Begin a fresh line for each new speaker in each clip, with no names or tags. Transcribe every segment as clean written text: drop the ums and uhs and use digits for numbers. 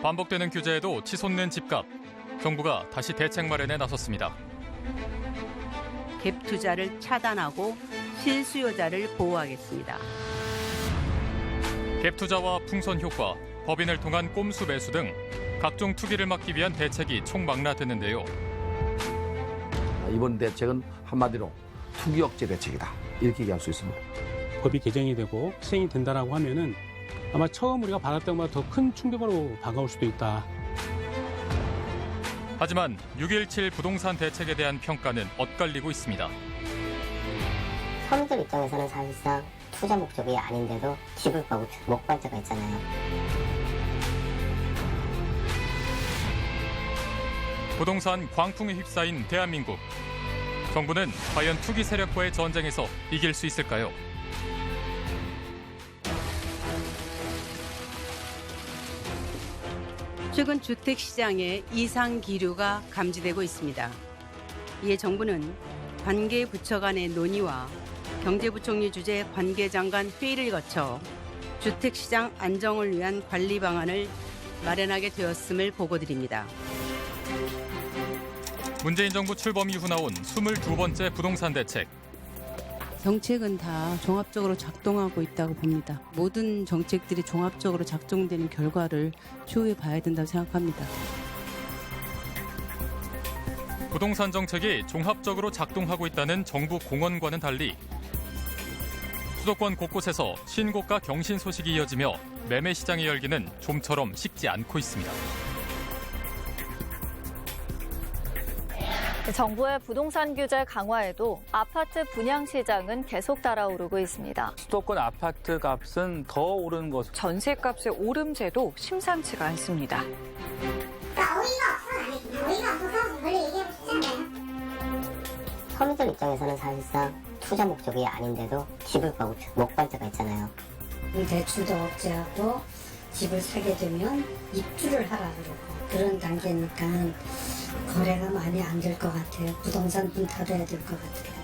반복되는 규제에도 치솟는 집값. 정부가 다시 대책 마련에 나섰습니다.
갭 투자를 차단하고 실수요자를 보호하겠습니다.
갭 투자와 풍선 효과, 법인을 통한 꼼수 매수 등 각종 투기를 막기 위한 대책이 총망라됐는데요.
이번 대책은 한마디로 투기 억제 대책이다, 이렇게 얘기할 수 있습니다.
법이 개정이 되고 시행이 된다라고 하면은 아마 처음 우리가 받았던 것보다 더 큰 충격으로 다가올 수도 있다.
하지만 6.17 부동산 대책에 대한 평가는 엇갈리고 있습니다.
서민들 입장에서는 사실상 투자 목적이 아닌데도 집을 가고 목반대가 있잖아요.
부동산 광풍에 휩싸인 대한민국. 정부는 과연 투기 세력과의 전쟁에서 이길 수 있을까요?
최근 주택시장에 이상 기류가 감지되고 있습니다. 이에 정부는 관계부처 간의 논의와 경제부총리 주재 관계장관 회의를 거쳐 주택시장 안정을 위한 관리 방안을 마련하게 되었음을 보고드립니다.
문재인 정부 출범 이후 나온 22번째 부동산 대책.
정책은 다 종합적으로 작동하고 있다고 봅니다. 모든 정책들이 종합적으로 작동되는 결과를 추후에 봐야 된다고 생각합니다.
부동산 정책이 종합적으로 작동하고 있다는 정부 공언과는 달리 수도권 곳곳에서 신고가 경신 소식이 이어지며 매매 시장의 열기는 좀처럼 식지 않고 있습니다.
정부의 부동산 규제 강화에도 아파트 분양 시장은 계속 달아오르고 있습니다.
수도권 아파트 값은 더 오른 것.
전세값의 오름세도 심상치가 않습니다.
어이가 없어서 원래 얘기하고 싶잖아요. 서민들 입장에서는 사실상 투자 목적이 아닌데도 집을 가고 목반대가 있잖아요.
대출도 억제하고 집을 사게 되면 입주를 하라 그러고 그런 단계니까 거래가 많이 안 될 것 같아요. 부동산 문 닫아야 될 것 같아요.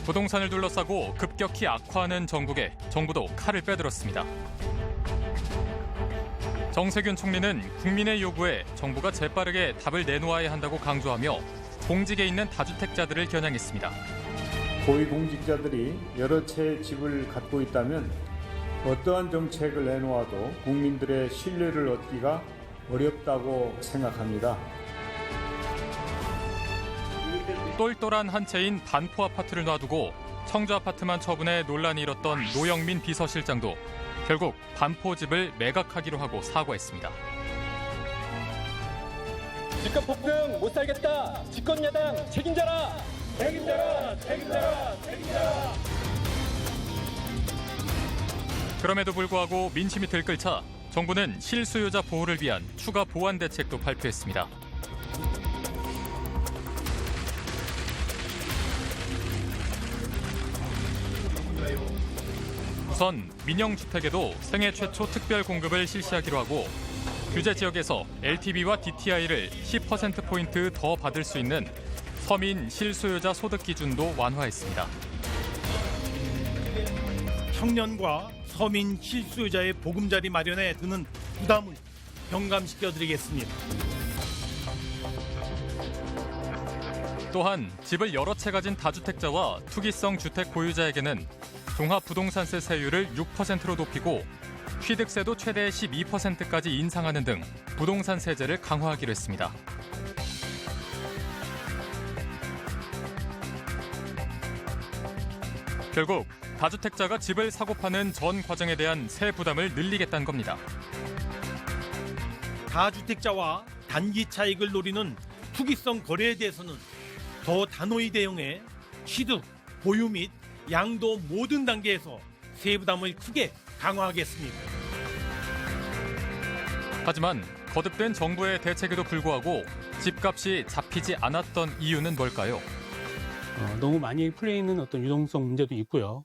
부동산을 둘러싸고 급격히 악화하는 정국에 정부도 칼을 빼들었습니다. 정세균 총리는 국민의 요구에 정부가 재빠르게 답을 내놓아야 한다고 강조하며 공직에 있는 다주택자들을 겨냥했습니다.
고위공직자들이 여러 채의 집을 갖고 있다면 어떠한 정책을 내놓아도 국민들의 신뢰를 얻기가 어렵다고 생각합니다.
똘똘한 한 채인 반포 아파트를 놔두고 청주 아파트만 처분해 논란이 일었던 노영민 비서실장도 결국 반포집을 매각하기로 하고 사과했습니다.
집값 폭등 못 살겠다. 집권야당 책임져라. 책임져라. 책임져라. 책임져라.
그럼에도 불구하고 민심이 들끓자 정부는 실수요자 보호를 위한 추가 보완 대책도 발표했습니다. 우선 민영주택에도 생애 최초 특별 공급을 실시하기로 하고 규제 지역에서 LTV와 DTI를 10%포인트 더 받을 수 있는 서민 실수요자 소득 기준도 완화했습니다.
청년과 서민 실수요자의 보금자리 마련에 드는 부담을 경감시켜드리겠습니다.
또한 집을 여러 채 가진 다주택자와 투기성 주택 보유자에게는 종합부동산세 세율을 6%로 높이고 취득세도 최대 12%까지 인상하는 등 부동산 세제를 강화하기로 했습니다. 결국 다주택자가 집을 사고 파는 전 과정에 대한 세 부담을 늘리겠다는 겁니다.
다주택자와 단기 차익을 노리는 투기성 거래에 대해서는 더 단호히 대응해 취득, 보유 및 양도 모든 단계에서 세부담을 크게 강화하겠습니다.
하지만 거듭된 정부의 대책에도 불구하고 집값이 잡히지 않았던 이유는 뭘까요?
너무 많이 풀려 있는 어떤 유동성 문제도 있고요.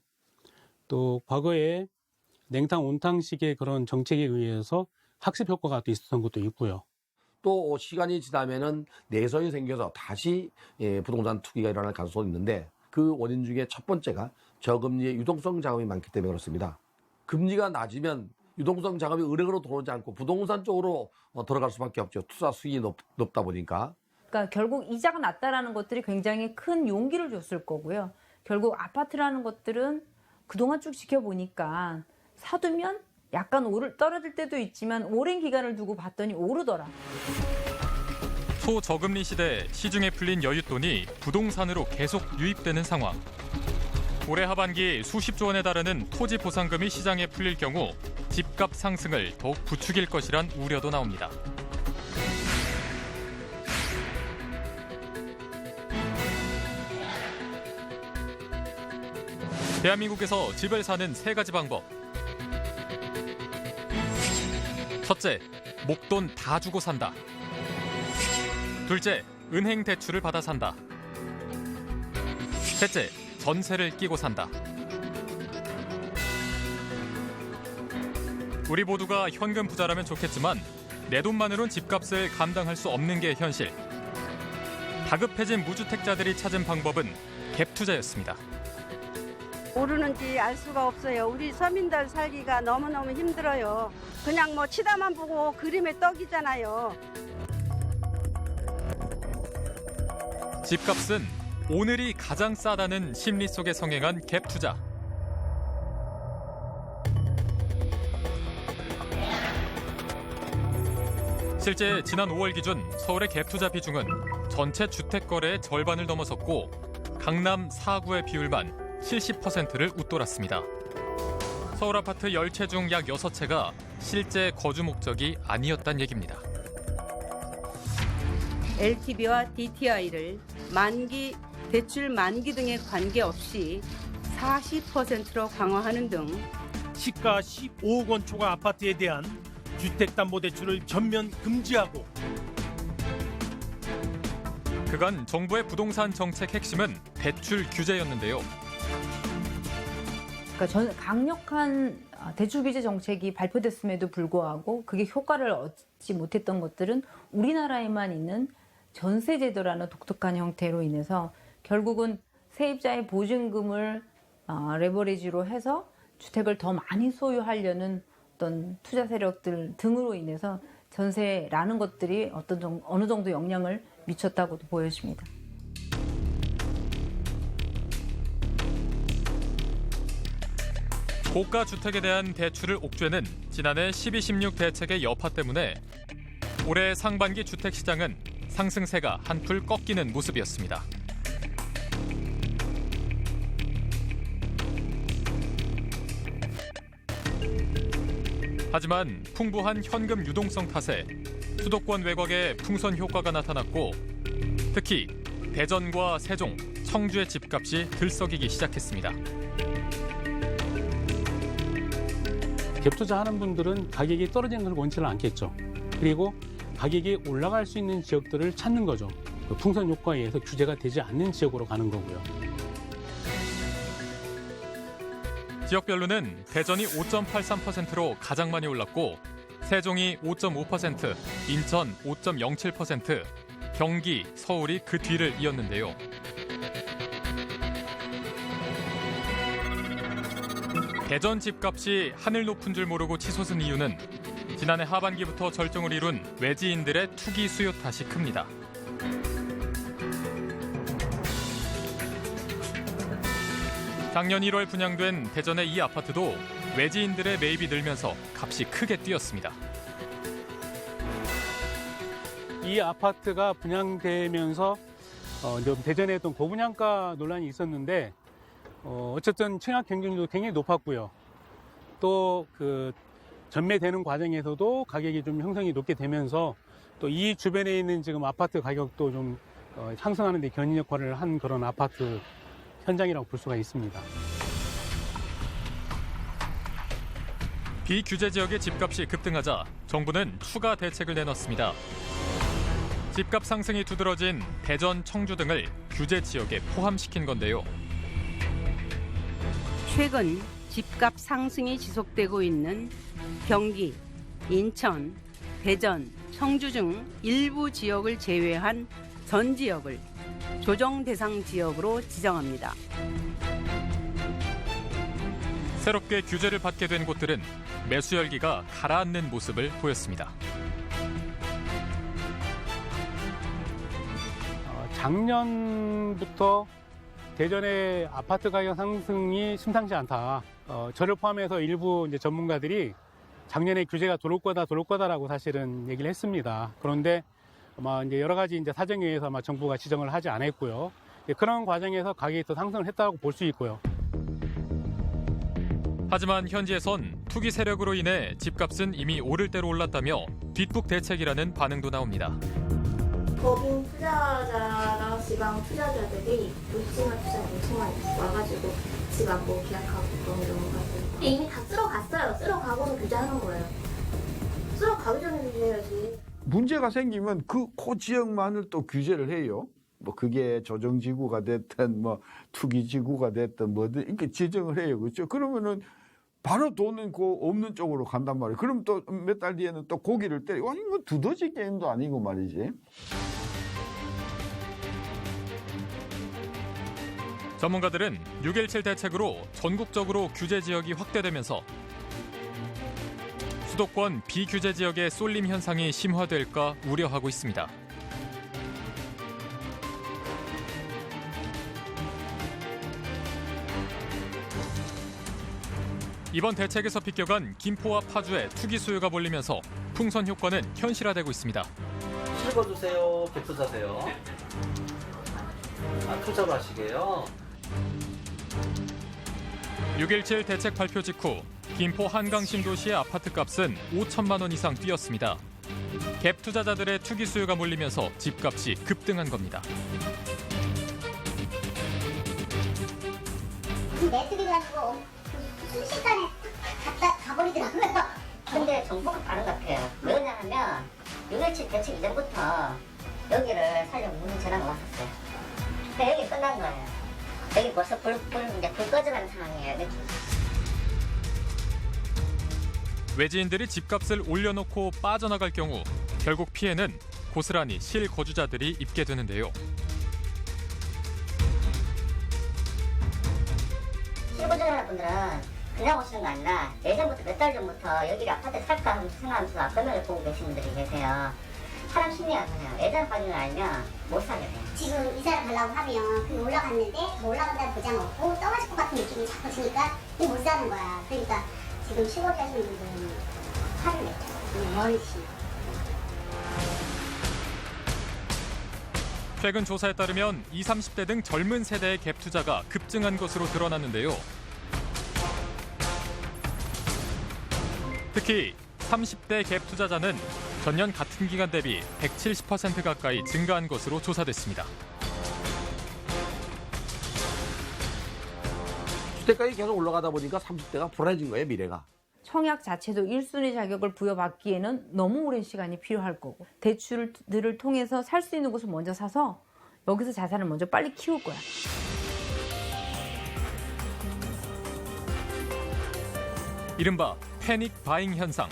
또 과거에 냉탕 온탕식의 그런 정책에 의해서 학습 효과가 또 있었던 것도 있고요.
또 시간이 지나면은 내성이 생겨서 다시 부동산 투기가 일어날 가능성이 있는데 그 원인 중에 첫 번째가 저금리의 유동성 자금이 많기 때문에 그렇습니다. 금리가 낮으면 유동성 자금이 은행으로 들어오지 않고 부동산 쪽으로 들어갈 수밖에 없죠. 투자 수익이 높다 보니까.
그러니까 결국 이자가 낮다라는 것들이 굉장히 큰 용기를 줬을 거고요. 결국 아파트라는 것들은 그동안 쭉 지켜보니까 사두면 약간 떨어질 때도 있지만 오랜 기간을 두고 봤더니 오르더라.
초저금리 시대 시중에 풀린 여윳돈이 부동산으로 계속 유입되는 상황. 올해 하반기 수십조 원에 달하는 토지 보상금이 시장에 풀릴 경우 집값 상승을 더욱 부추길 것이란 우려도 나옵니다. 대한민국에서 집을 사는 3가지 방법. 첫째, 목돈 다 주고 산다. 둘째, 은행 대출을 받아 산다. 셋째, 전세를 끼고 산다. 우리 모두가 현금 부자라면 좋겠지만 내 돈만으론 집값을 감당할 수 없는 게 현실. 다급해진 무주택자들이 찾은 방법은 갭 투자였습니다.
오르는지 알 수가 없어요. 우리 서민들 살기가 너무너무 힘들어요. 그냥 뭐 치다만 보고 그림의 떡이잖아요.
집값은 오늘이 가장 싸다는 심리 속에 성행한 갭 투자. 실제 지난 5월 기준 서울의 갭 투자 비중은 전체 주택 거래의 절반을 넘어섰고 강남 4구의 비율만 70%를 웃돌았습니다. 서울 아파트 10채 중 약 6채가 실제 거주 목적이 아니었단 얘기입니다.
LTV와 DTI를 만기, 대출 만기 등에 관계없이 40%로 강화하는 등
시가 15억 원 초과 아파트에 대한 주택담보대출을 전면 금지하고
그간 정부의 부동산 정책 핵심은 대출 규제였는데요.
그러니까 강력한 대출 규제 정책이 발표됐음에도 불구하고 그게 효과를 얻지 못했던 것들은 우리나라에만 있는 전세제도라는 독특한 형태로 인해서 결국은 세입자의 보증금을 레버리지로 해서 주택을 더 많이 소유하려는 어떤 투자 세력들 등으로 인해서 전세라는 것들이 어느 정도 영향을 미쳤다고도 보여집니다.
고가 주택에 대한 대출을 옥죄는 지난해 12.16 대책의 여파 때문에 올해 상반기 주택 시장은 상승세가 한풀 꺾이는 모습이었습니다. 하지만 풍부한 현금 유동성 탓에 수도권 외곽에 풍선 효과가 나타났고 특히 대전과 세종, 청주의 집값이 들썩이기 시작했습니다.
갭 투자하는 분들은 가격이 떨어지는 걸 원치는 않겠죠. 그리고 가격이 올라갈 수 있는 지역들을 찾는 거죠. 그 풍선 효과에 의해서 규제가 되지 않는 지역으로 가는 거고요.
지역별로는 대전이 5.83%로 가장 많이 올랐고 세종이 5.5%, 인천 5.07%, 경기, 서울이 그 뒤를 이었는데요. 대전 집값이 하늘 높은 줄 모르고 치솟은 이유는 지난해 하반기부터 절정을 이룬 외지인들의 투기 수요 탓이 큽니다. 작년 1월 분양된 대전의 이 아파트도 외지인들의 매입이 늘면서 값이 크게 뛰었습니다.
이 아파트가 분양되면서 대전에 어떤 고분양가 논란이 있었는데 어쨌든 청약 경쟁률도 굉장히 높았고요. 또 그 전매되는 과정에서도 가격이 좀 형성이 높게 되면서 또 이 주변에 있는 지금 아파트 가격도 좀 상승하는 데 견인 역할을 한 그런 아파트 현장이라고 볼 수가 있습니다.
비규제 지역의 집값이 급등하자 정부는 추가 대책을 내놨습니다. 집값 상승이 두드러진 대전, 청주 등을 규제 지역에 포함시킨 건데요.
최근 집값 상승이 지속되고 있는 경기, 인천, 대전, 청주 등 일부 지역을 제외한 전 지역을 조정 대상 지역으로 지정합니다.
새롭게 규제를 받게 된 곳들은 매수 열기가 가라앉는 모습을 보였습니다.
작년부터 대전의 아파트 가격 상승이 심상치 않다. 저를 포함해서 일부 이제 전문가들이 작년에 규제가 들어올 거다라고 사실은 얘기를 했습니다. 그런데 아마 이제 여러 가지 이제 사정에 의해서 아마 정부가 지정을 하지 않았고요. 그런 과정에서 가격이 더 상승을 했다고 볼 수 있고요.
하지만 현지에선 투기 세력으로 인해 집값은 이미 오를 대로 올랐다며 뒷북 대책이라는 반응도 나옵니다.
법인 투자자나 지방 투자자들이 묻지마 투자 엄청 많이 와가지고 집 안고 계약하고 그런 경우가 이미 다 쓸어갔어요. 쓸어가고서 규제하는 거예요. 쓸어가기 전에 규제해야지.
문제가 생기면 그 지역만을 또 규제를 해요. 뭐 그게 조정지구가 됐든 뭐 투기지구가 됐든 뭐든 이렇게 지정을 해요. 그렇죠? 그러면은 바로 돈은 그 없는 쪽으로 간단 말이에요. 그럼 또 몇 달 뒤에는 또 고기를 때리고 아니 뭐 두더지 게임도 아니고 말이지.
전문가들은 6.17 대책으로 전국적으로 규제 지역이 확대되면서 수도권 비규제 지역의 쏠림 현상이 심화될까 우려하고 있습니다. 이번 대책에서 비껴간 김포와 파주에 투기 수요가 몰리면서 풍선 효과는 현실화되고 있습니다.
실거주세요? 갭투자세요? 투자로 하시게요?
6.17 대책 발표 직후 김포 한강 신도시의 아파트값은 5천만 원 이상 뛰었습니다. 갭 투자자들의 투기 수요가 몰리면서 집값이 급등한 겁니다.
매수비 가지고 순식간에 갖다 가버리더라고요. 근데 정보가 다른 것 같아요. 왜 그러냐면 6.17 대책 이전부터 여기를 살려고 문의 전화가 왔었어요. 근데 여기 끝난 거예요. 여기 벌써 불 꺼져가는 상황이에요.
외지인들이 집값을 올려놓고 빠져나갈 경우 결국 피해는 고스란히 실거주자들이 입게 되는데요.
실거주자분들은 그냥 오시는 거 아니라 예전부터 몇 달 전부터 여기를 아파트 살까 하면서 생각하면서 앞면을 보고 계신 분들이 계세요. 사람 심리가 그래요. 예전 가격을 알면 못 사려요.
지금 이사를 가려고 하면 그게 올라갔는데 더 올라간다는 보장 없고 떨어질 것 같은 느낌이 자꾸 드니까 못 사는 거야. 그러니까 지금 시골에 하시는 분들은 화를 냈죠. 멀지.
최근 조사에 따르면 20, 30대 등 젊은 세대의 갭 투자가 급증한 것으로 드러났는데요. 특히 30대 갭 투자자는 전년 같은 기간 대비 170% 가까이 증가한 것으로 조사됐습니다.
주택가격이 계속 올라가다 보니까 30대가 불안해진 거예요, 미래가.
청약 자체도 1순위 자격을 부여받기에는 너무 오랜 시간이 필요할 거고 대출들을 통해서 살 수 있는 곳을 먼저 사서 여기서 자산을 먼저 빨리 키울 거야.
이른바 패닉 바잉 현상.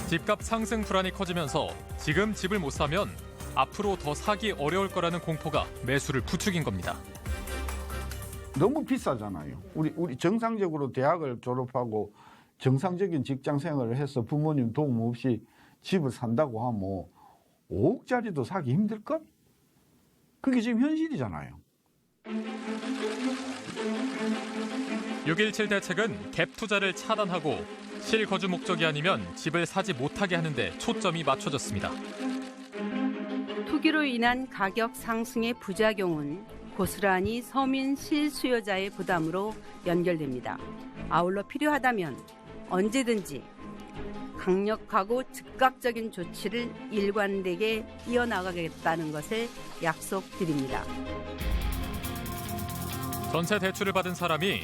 집값 상승 불안이 커지면서 지금 집을 못 사면 앞으로 더 사기 어려울 거라는 공포가 매수를 부추긴 겁니다.
너무 비싸잖아요. 우리 정상적으로 대학을 졸업하고 정상적인 직장 생활을 해서 부모님 도움 없이 집을 산다고 하면 5억짜리도 사기 힘들걸? 그게 지금 현실이잖아요.
6.17 대책은 갭 투자를 차단하고 실거주 목적이 아니면 집을 사지 못하게 하는 데 초점이 맞춰졌습니다.
투기로 인한 가격 상승의 부작용은 고스란히 서민 실수요자의 부담으로 연결됩니다. 아울러 필요하다면 언제든지 강력하고 즉각적인 조치를 일관되게 이어나가겠다는 것을 약속드립니다.
전세 대출을 받은 사람이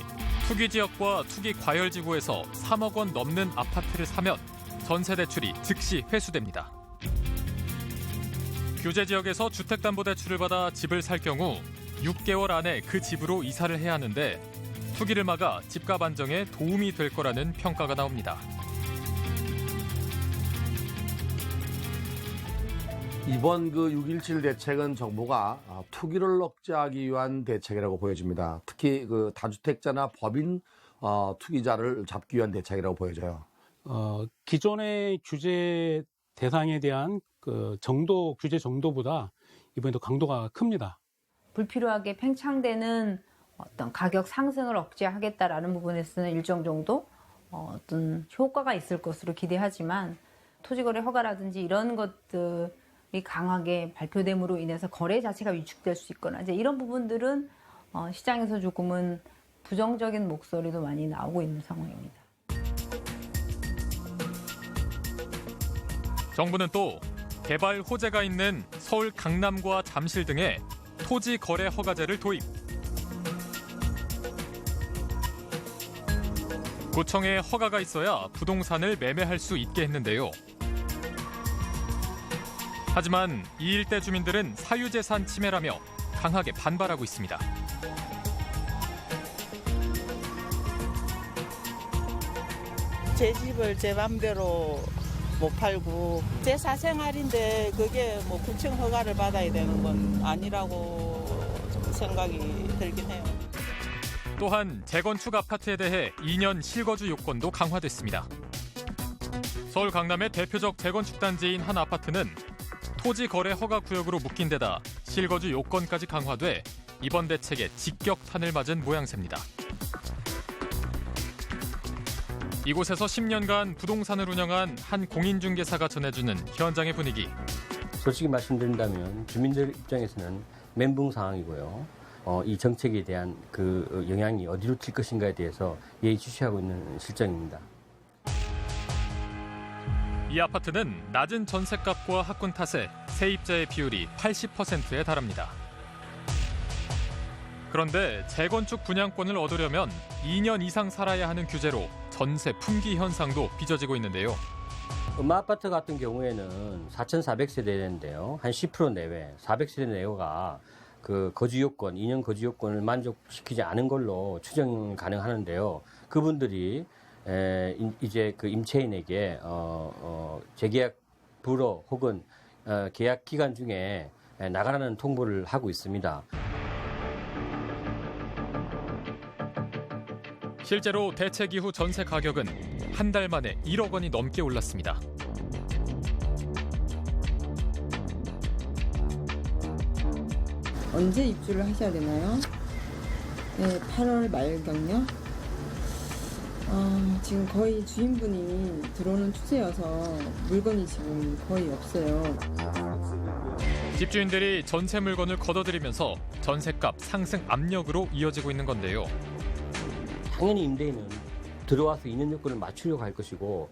투기 지역과 투기 과열 지구에서 3억 원 넘는 아파트를 사면 전세 대출이 즉시 회수됩니다. 규제 지역에서 주택담보대출을 받아 집을 살 경우 6개월 안에 그 집으로 이사를 해야 하는데 투기를 막아 집값 안정에 도움이 될 거라는 평가가 나옵니다.
이번 그 6.17 대책은 정부가 투기를 억제하기 위한 대책이라고 보여집니다. 특히 그 다주택자나 법인 투기자를 잡기 위한 대책이라고 보여져요.
기존의 규제 대상에 대한 그 규제 정도보다 이번에도 강도가 큽니다.
불필요하게 팽창되는 어떤 가격 상승을 억제하겠다라는 부분에서는 일정 정도 어떤 효과가 있을 것으로 기대하지만 토지거래 허가라든지 이런 것들이 강하게 발표됨으로 인해서 거래 자체가 위축될 수 있거나 이제 이런 부분들은 시장에서 조금은 부정적인 목소리도 많이 나오고 있는 상황입니다.
정부는 또 개발 호재가 있는 서울 강남과 잠실 등에 토지 거래 허가제를 도입. 구청에 허가가 있어야 부동산을 매매할 수 있게 했는데요. 하지만 이 일대 주민들은 사유재산 침해라며 강하게 반발하고 있습니다.
제 집을 제 맘대로 못 팔고 제 사생활인데 그게 뭐 구청 허가를 받아야 되는 건 아니라고 좀 생각이 들긴 해요.
또한 재건축 아파트에 대해 2년 실거주 요건도 강화됐습니다. 서울 강남의 대표적 재건축 단지인 한 아파트는 토지 거래 허가 구역으로 묶인 데다 실거주 요건까지 강화돼 이번 대책에 직격탄을 맞은 모양새입니다. 이곳에서 10년간 부동산을 운영한 한 공인중개사가 전해주는 현장의 분위기.
솔직히 말씀드린다면 주민들 입장에서는 멘붕 상황이고요. 이 정책에 대한 그 영향이 어디로 튈 것인가에 대해서 예의주시하고 있는 실정입니다.
이 아파트는 낮은 전셋값과 학군 탓에 세입자의 비율이 80%에 달합니다. 그런데 재건축 분양권을 얻으려면 2년 이상 살아야 하는 규제로 전세 품귀 현상도 빚어지고 있는데요.
아파트 같은 경우에는 4,400세대인데요. 한 10% 내외, 400세대 내외가 그 거주 요건, 2년 거주 요건을 만족시키지 않은 걸로 추정 가능하는데요. 그분들이 이제 그 임차인에게 재계약 불허 혹은 계약 기간 중에 나가라는 통보를 하고 있습니다.
실제로 대책 이후 전세 가격은 한 달 만에 1억 원이 넘게 올랐습니다.
언제 입주를 하셔야 되나요? 네, 8월 말경요. 지금 거의 주인분이 들어오는 추세여서 물건이 지금 거의 없어요.
집주인들이 전세 물건을 걷어들이면서 전세값 상승 압력으로 이어지고 있는 건데요.
당연히 임대인은 들어와서 2년 요건을 맞추려고 할 것이고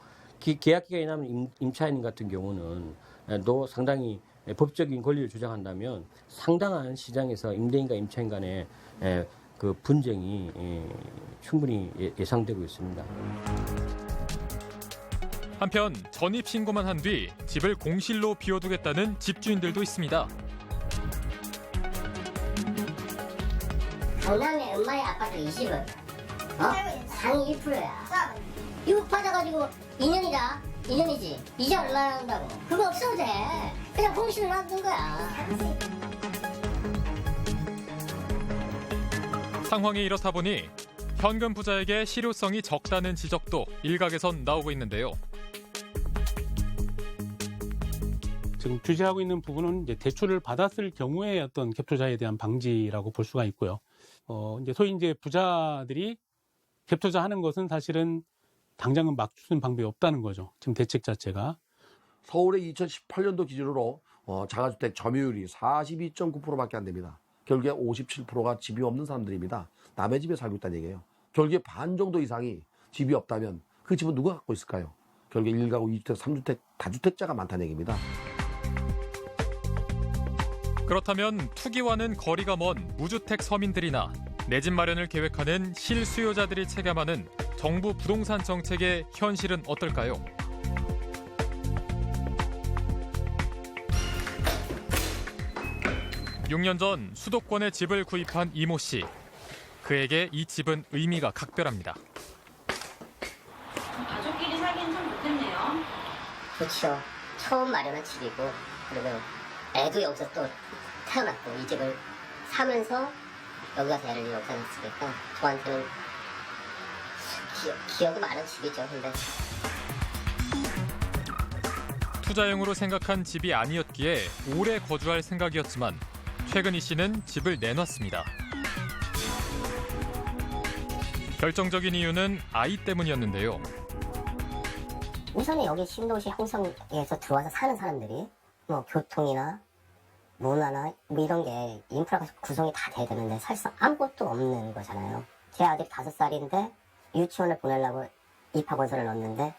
계약 기간이 남은 임차인 같은 경우는 또 상당히 법적인 권리를 주장한다면 상당한 시장에서 임대인과 임차인 간의 그 분쟁이 충분히 예상되고 있습니다.
한편 전입 신고만 한 뒤 집을 공실로 비워두겠다는 집주인들도 있습니다.
강남에 엄마의 아파트 20원, 상위 1%야. 이거 받아가지고 2년이다. 2년이지. 이자 얼마나 한다고. 그거 없어도 돼. 그냥 공실을 놔둔 거야.
상황이 이렇다 보니 현금 부자에게 실효성이 적다는 지적도 일각에선 나오고 있는데요.
지금 규제하고 있는 부분은 이제 대출을 받았을 경우에 어떤 갭 투자에 대한 방지라고 볼 수가 있고요. 이제 소위 이제 부자들이 갭 투자하는 것은 사실은 당장은 막주는 방법이 없다는 거죠. 지금 대책 자체가.
서울의 2018년도 기준으로 자가주택 점유율이 42.9%밖에 안 됩니다. 결국에 57%가 집이 없는 사람들입니다. 남의 집에 살고 있다는 얘기예요. 결국에 반 정도 이상이 집이 없다면 그 집은 누가 갖고 있을까요? 결국에 1가구, 2주택, 3주택, 다주택자가 많다는 얘기입니다.
그렇다면 투기와는 거리가 먼 무주택 서민들이나 내 집 마련을 계획하는 실수요자들이 체감하는 정부 부동산 정책의 현실은 어떨까요? (6년) 전 수도권에 집을 구입한 이모 씨. 그에게 이 집은 의미가 각별합니다.
가족끼리 살기는 참 좋겠네요. 그렇죠. 처음 마련한 집이고 그리고 애도 여기서 또 태어났고 이 집을 사면서 여기 가서 애를 여기서 낳았으니까 저한테는 기억이 많은 집이죠. 근데
투자용으로 생각한 집이 아니었기에 오래 거주할 생각이었지만 최근 이 씨는 집을 내놨습니다. 결정적인 이유는 아이 때문이었는데요.
우선은 여기 신도시 형성에서 들어와서 사는 사람들이 뭐 교통이나 문화나 뭐 이런 게 인프라가 구성이 다 돼야 되는데 사실상 아무것도 없는 거잖아요. 제 아들이 5살인데 유치원을 보내려고 입학원서를 넣었는데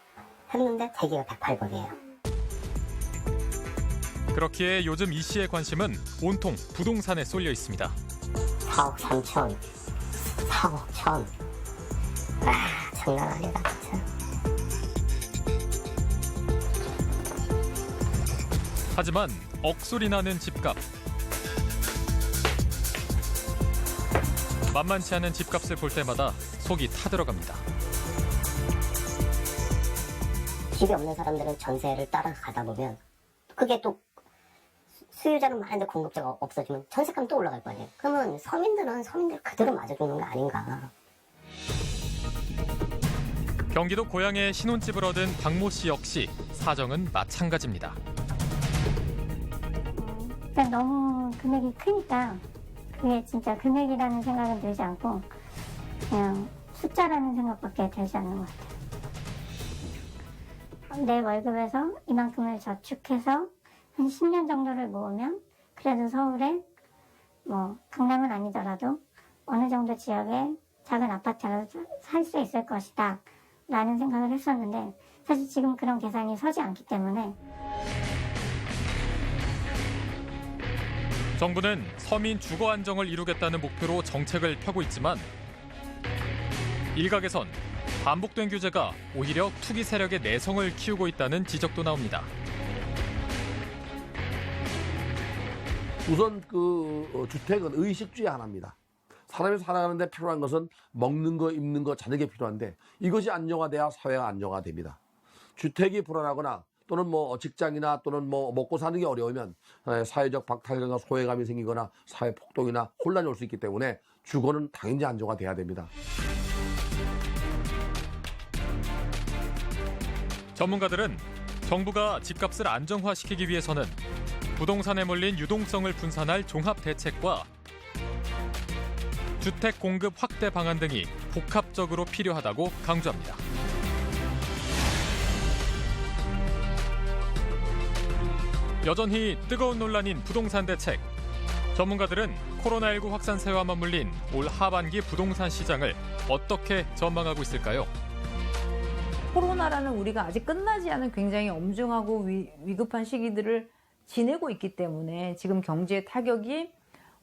했는데 대기가 108번이에요.
그렇기에 요즘 이 씨의 관심은 온통 부동산에 쏠려 있습니다.
4억 3천, 4억 1천. 장난 아니다 진짜.
하지만 억소리 나는 집값. 만만치 않은 집값을 볼 때마다 속이 타들어갑니다.
집이 없는 사람들은 전세를 따라가다 보면 그게 또 수요자는 많은데 공급자가 없어지면 전세값은 또 올라갈 거 아니에요. 그러면 서민들은 서민들 그대로 맞아 죽는 거 아닌가.
경기도 고양에 신혼집을 얻은 박모 씨 역시 사정은 마찬가지입니다.
일단 너무 금액이 크니까 그게 진짜 금액이라는 생각은 들지 않고 그냥 숫자라는 생각밖에 들지 않는 것 같아요. 내 월급에서 이만큼을 저축해서 한 10년 정도를 모으면 그래도 서울에 뭐 강남은 아니더라도 어느 정도 지역에 작은 아파트를 살 수 있을 것이다 라는 생각을 했었는데 사실 지금 그런 계산이 서지 않기 때문에
정부는 서민 주거 안정을 이루겠다는 목표로 정책을 펴고 있지만 일각에선 반복된 규제가 오히려 투기 세력의 내성을 키우고 있다는 지적도 나옵니다.
우선 주택은 의식주의 하나입니다. 사람이 살아가는데 필요한 것은 먹는 거, 입는 거, 자는 게 필요한데 이것이 안정화돼야 사회가 안정화됩니다. 주택이 불안하거나 또는 뭐 직장이나 또는 뭐 먹고 사는 게 어려우면 사회적 박탈감과 소외감이 생기거나 사회 폭동이나 혼란이 올 수 있기 때문에 주거는 당연히 안정화돼야 됩니다.
전문가들은 정부가 집값을 안정화시키기 위해서는 부동산에 몰린 유동성을 분산할 종합 대책과 주택 공급 확대 방안 등이 복합적으로 필요하다고 강조합니다. 여전히 뜨거운 논란인 부동산 대책. 전문가들은 코로나19 확산세와 맞물린 올 하반기 부동산 시장을 어떻게 전망하고 있을까요?
코로나라는 우리가 아직 끝나지 않은 굉장히 엄중하고 위급한 시기들을 지내고 있기 때문에 지금 경제에 타격이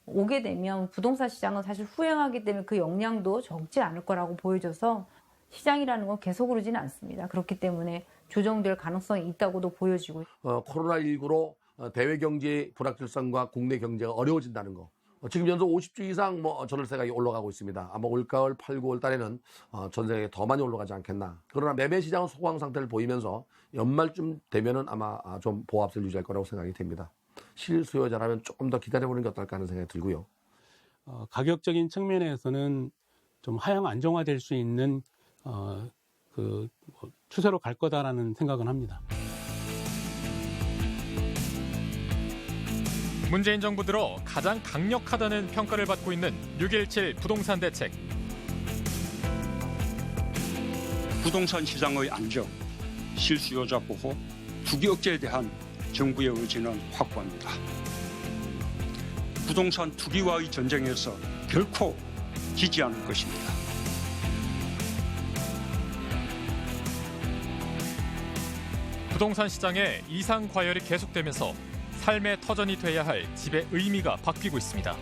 오게 되면 부동산 시장은 사실 후행하기 때문에 그 영향도 적지 않을 거라고 보여져서 시장이라는 건 계속 오르지는 않습니다. 그렇기 때문에 조정될 가능성이 있다고도 보여지고.
코로나19로 대외 경제 불확실성과 국내 경제가 어려워진다는 거. 지금 연속 50주 이상 전월세가 올라가고 있습니다. 아마 올가을 8, 9월 달에는 전세가 더 많이 올라가지 않겠나. 그러나 매매 시장은 소강 상태를 보이면서 연말쯤 되면은 아마 좀 보합세를 유지할 거라고 생각이 됩니다. 실수요자라면 조금 더 기다려보는 게 어떨까 하는 생각이 들고요.
가격적인 측면에서는 좀 하향 안정화될 수 있는 추세로 갈 거다라는 생각은 합니다.
문재인 정부 들어 가장 강력하다는 평가를 받고 있는 6.17 부동산 대책.
부동산 시장의 안정, 실수요자 보호, 투기 억제에 대한 정부의 의지는 확고합니다. 부동산 투기와의 전쟁에서 결코 지지 않을 것입니다.
부동산 시장의 이상 과열이 계속되면서 삶의 터전이 돼야 할 집의 의미가 바뀌고 있습니다.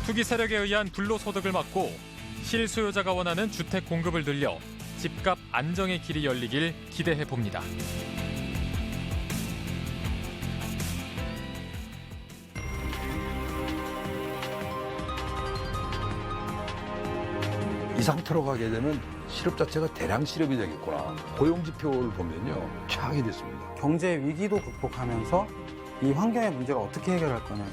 투기 세력에 의한 불로소득을 막고 실수요자가 원하는 주택 공급을 늘려 집값 안정의 길이 열리길 기대해 봅니다.
이 상태로 가게 되면
실업 자체가 대량 실업이 되겠구나. 고용 지표를 보면요, 최악이 됐습니다.
경제 위기도 극복하면서 이 환경의 문제를 어떻게 해결할 거냐.